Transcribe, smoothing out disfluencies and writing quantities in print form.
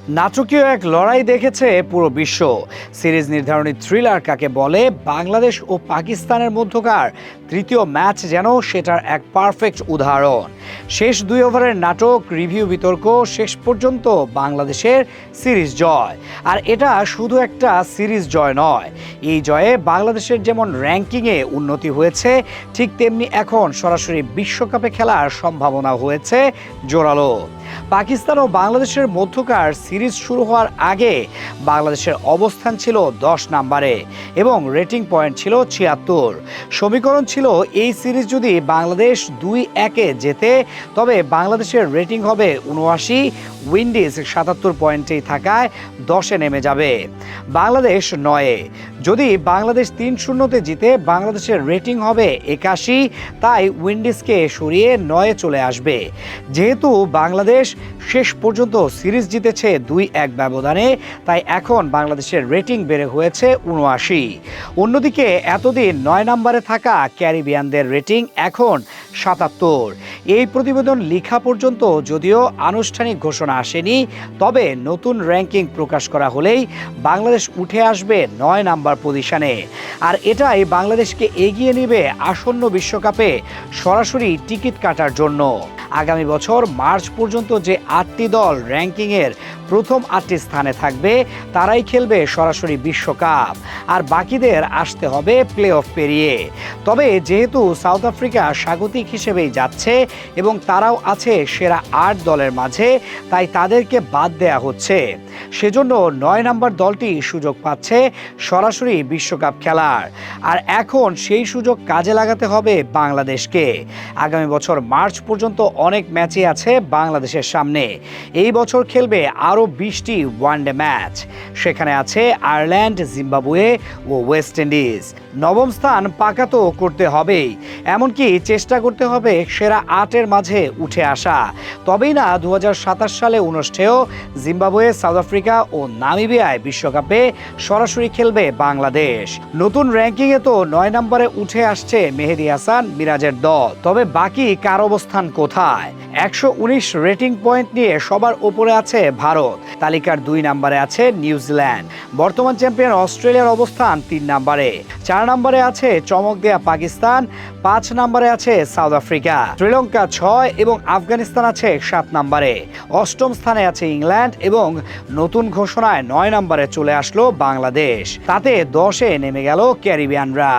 নাটকীয় এক লড়াই দেখেছে পুরো বিশ্ব। সিরিজ নির্ধারণী থ্রিলার কাকে বলে, বাংলাদেশ ও পাকিস্তানের মধ্যকার তৃতীয় ম্যাচ যেন সেটার এক পারফেক্ট উদাহরণ। শেষ 2 ওভারের নাটক, রিভিউ, বিতর্ক, শেষ পর্যন্ত বাংলাদেশের সিরিজ জয়। আর এটা শুধু একটা সিরিজ জয় নয়, এই জয়ে বাংলাদেশের যেমন র্যাঙ্কিংয়ে উন্নতি হয়েছে, ঠিক তেমনি এখন সরাসরি বিশ্বকাপে খেলার সম্ভাবনা হয়েছে জোরালো। পাকিস্তান ও বাংলাদেশের মধ্যকার সিরিজ শুরু হওয়ার আগে বাংলাদেশের অবস্থান ছিল 10 নম্বরে এবং রেটিং পয়েন্ট ছিল 76। সমীকরণ ছিল এই সিরিজ যদি বাংলাদেশ 2-1-এ জেতে তবে বাংলাদেশের রেটিং হবে 79, উইন্ডিজ 77 পয়েন্টেই থাকায় 10-এ নেমে যাবে, বাংলাদেশ 9-এ। যদি বাংলাদেশ 3-0-তে জিতে বাংলাদেশের রেটিং হবে 81, তাই উইন্ডিজকে সরিয়ে 9-এ চলে আসবে। যেহেতু বাংলাদেশ শেষ পর্যন্ত সিরিজ জিতেছে 2-1 ব্যবধানে, তাই এখন বাংলাদেশের রেটিং বেড়ে হয়েছে 79। অন্যদিকে এতদিন 9 নম্বরে থাকা ক্যারিবিয়ানদের রেটিং এখন 77। এই প্রতিবেদন লেখা পর্যন্ত যদিও আনুষ্ঠানিক ঘোষণা আসেনি, তবে নতুন র্যাঙ্কিং প্রকাশ করা হলেই বাংলাদেশ উঠে আসবে 9 নাম্বার পজিশনে। আর এটাই বাংলাদেশকে এগিয়ে নেবে আসন্ন বিশ্বকাপে সরাসরি টিকিট কাটার জন্য। আগামী বছর মার্চ পর্যন্ত যে 8টি দল র্যাঙ্কিংয়ের প্রথম 8টি স্থানে থাকবে তারাই খেলবে সরাসরি বিশ্বকাপ, আর বাকিদের আসতে হবে প্লে অফ পেরিয়ে। তবে যেহেতু সাউথ আফ্রিকা স্বাগতিক হিসেবেই যাচ্ছে এবং তারাও আছে সেরা 8 দলের মাঝে, তাই তাদেরকে বাদ দেয়া হচ্ছে। সেজন্য 9 নম্বর দলটি সুযোগ পাচ্ছে সরাসরি বিশ্বকাপ খেলার। আর এখন সেই সুযোগ কাজে লাগাতে হবে বাংলাদেশকে। আগামী বছর মার্চ পর্যন্ত অনেক ম্যাচই আছে বাংলাদেশের সামনে। এই বছর খেলবে আরও 20টি ওয়ানডে ম্যাচ। সেখানে আছে আয়ারল্যান্ড, জিম্বাবুয়ে ও ওয়েস্ট ইন্ডিজ। নবম স্থান পাকা তো করতে হবেই, এমনকি চেষ্টা করতে হবে সেরা 8-এর মাঝে উঠে আসা। তবেই না 2027 সালে অনুষ্ঠেয় জিম্বাবুয়ে, সাউথ আফ্রিকা ও নামিবিয়ায় বিশ্বকাপে সরাসরি খেলবে বাংলাদেশ। নতুন র্যাঙ্কিংয়ে তো 9 নম্বরে উঠে আসছে মেহেদী হাসান মিরাজের দল, তবে বাকি কার অবস্থান কোথায়? 119 রেটিং পয়েন্ট নিয়ে সবার ওপরে আছে ভারত, তালিকার 2 নম্বরে আছে নিউজিল্যান্ড। বর্তমান চ্যাম্পিয়ন অস্ট্রেলিয়ার অবস্থান 3 নম্বরে। 4 নম্বরে আছে চমক দেয়া পাকিস্তান, 5 নম্বরে আছে সাউথ আফ্রিকা, শ্রীলঙ্কা 6 এবং আফগানিস্তান আছে 7 নম্বরে। 8ম স্থানে আছে ইংল্যান্ড এবং নতুন ঘোষণায় 9 নম্বরে চলে আসলো বাংলাদেশ। তাতে 10-এ নেমে গেল ক্যারিবিয়ানরা।